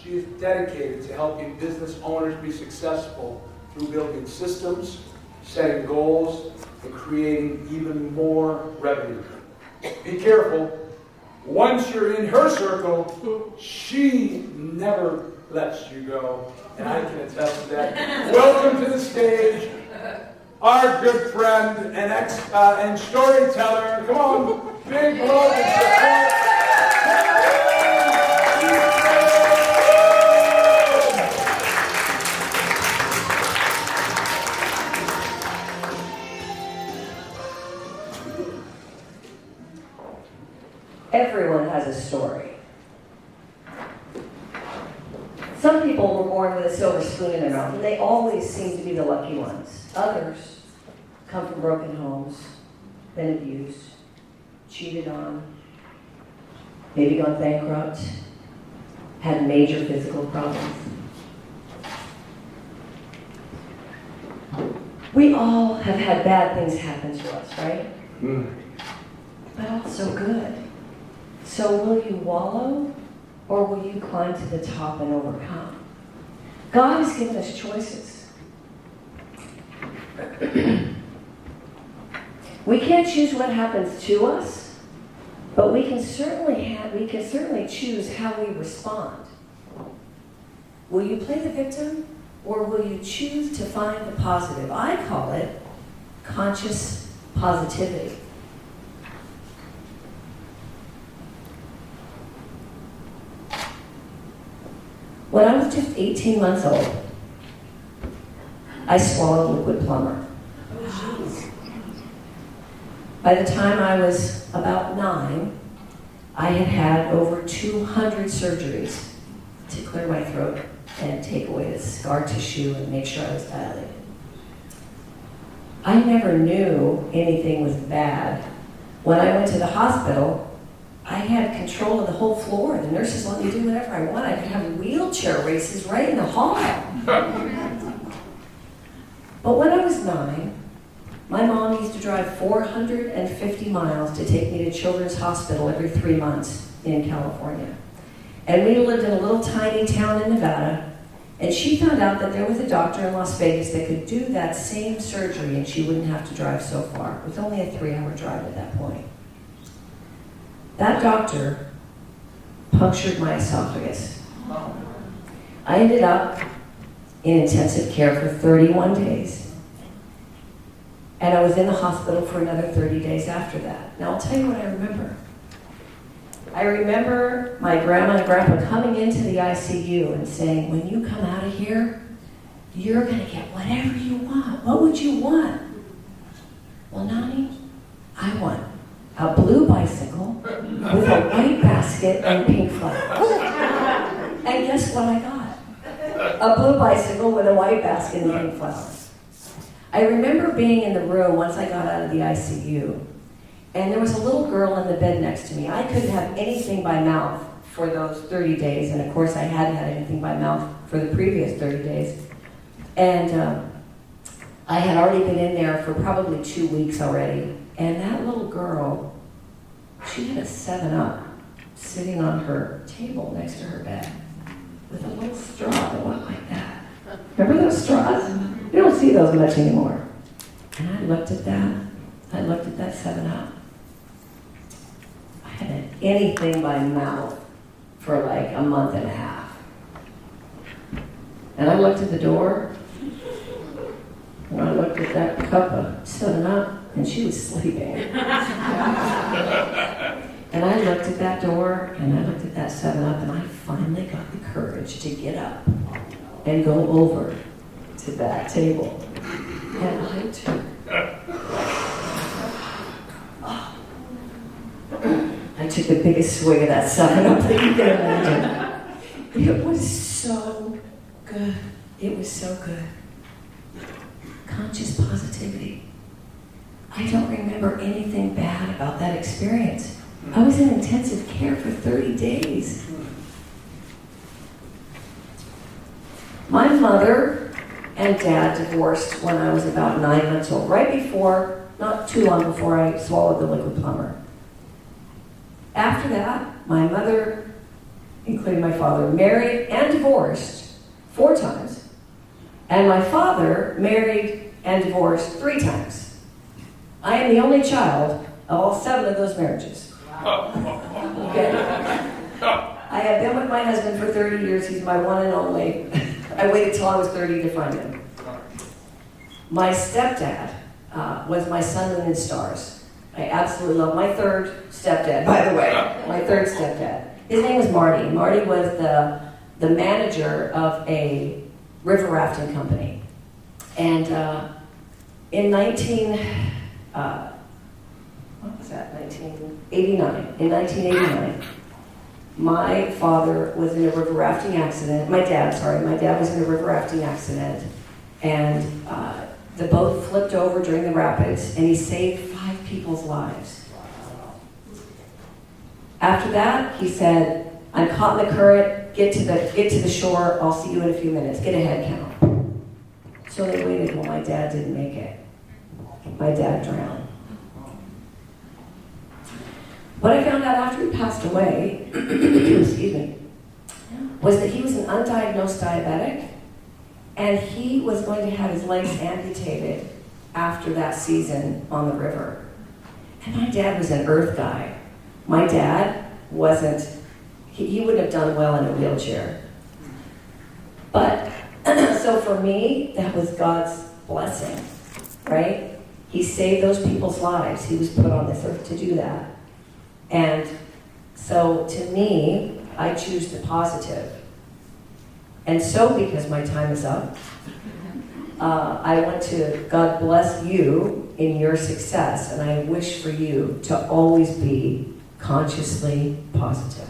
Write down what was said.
She is dedicated to helping business owners be successful through building systems, setting goals, and creating even more revenue. Be careful. Once you're in her circle, she never lets you go. And I can attest to that. Welcome to the stage, our good friend and storyteller. Come on, big love and support. Everyone has a story. Some people were born with a silver spoon in their mouth, and they always seem to be the lucky ones. Others come from broken homes, been abused, cheated on, maybe gone bankrupt, had major physical problems. We all have had bad things happen to us, right? But also good. So will you wallow, or will you climb to the top and overcome? God has given us choices. We can't choose what happens to us, but we can certainly choose how we respond. Will you play the victim, or will you choose to find the positive? I call it conscious positivity. When I was just 18 months old, I swallowed liquid plumber. By the time I was about 9, I had had over 200 surgeries to clear my throat and take away the scar tissue and make sure I was dilated. I never knew anything was bad. When I went to the hospital, I had control of the whole floor. The nurses let me do whatever I want. I could have wheelchair races right in the hall. But when I was 9, my mom used to drive 450 miles to take me to Children's Hospital every 3 months in California. And we lived in a little tiny town in Nevada, and she found out that there was a doctor in Las Vegas that could do that same surgery and she wouldn't have to drive so far. It was only a 3-hour drive at that point. That doctor punctured my esophagus. I ended up in intensive care for 31 days. And I was in the hospital for another 30 days after that. Now I'll tell you what I remember. I remember my grandma and grandpa coming into the ICU and saying, when you come out of here, you're gonna get whatever you want. What would you want? Well, Nani, I want a blue bicycle with a white basket and pink flowers. And guess what I got? A blue bicycle with a white basket and pink flowers. I remember being in the room once I got out of the ICU, and there was a little girl in the bed next to me. I couldn't have anything by mouth for those 30 days, and of course I hadn't had anything by mouth for the previous 30 days. And I had already been in there for probably 2 weeks already. And that little girl, she had a 7-Up sitting on her table next to her bed with a little straw that went like that. Remember those straws? You don't see those much anymore. And I looked at that 7-Up. I hadn't had anything by mouth for like a month and a half. And I looked at the door, and I looked at that cup of 7-Up, and she was sleeping. And I looked at that door, and I looked at that 7-Up, and I finally got the courage to get up and go over to that table. And I took, I took the biggest swig of that 7-Up that you can imagine. It was so good. It was so good. Conscious positivity. I don't remember anything bad about that experience. I was in intensive care for 30 days. My mother and dad divorced when I was about 9 months old, right before, not too long before I swallowed the liquid plumber. After that, my mother including my father, married and divorced 4 times, and my father married and divorced 3 times. I am the only child of all 7 of those marriages. Okay? I have been with my husband for 30 years. He's my one and only. I waited till I was 30 to find him. My stepdad was my sun, moon, and stars. I absolutely love my 3rd stepdad, by the way. My 3rd stepdad. His name was Marty. Marty was the manager of a river rafting company. And in 1989, my father was in a river rafting accident. My dad was in a river rafting accident, and the boat flipped over during the rapids, and he saved 5 people's lives. After that, he said, "I'm caught in the current. Get to the shore. I'll see you in a few minutes. Get a head count." So they waited. Well, my dad didn't make it. My dad drowned. What I found out after he passed away, excuse me, was that he was an undiagnosed diabetic, and he was going to have his legs amputated after that season on the river. And my dad was an earth guy. My dad wasn't, he wouldn't have done well in a wheelchair. But, so for me, that was God's blessing, right? He saved those people's lives. He was put on this earth to do that. And so to me, I choose the positive. And so because my time is up, I want to, God bless you in your success, and I wish for you to always be consciously positive.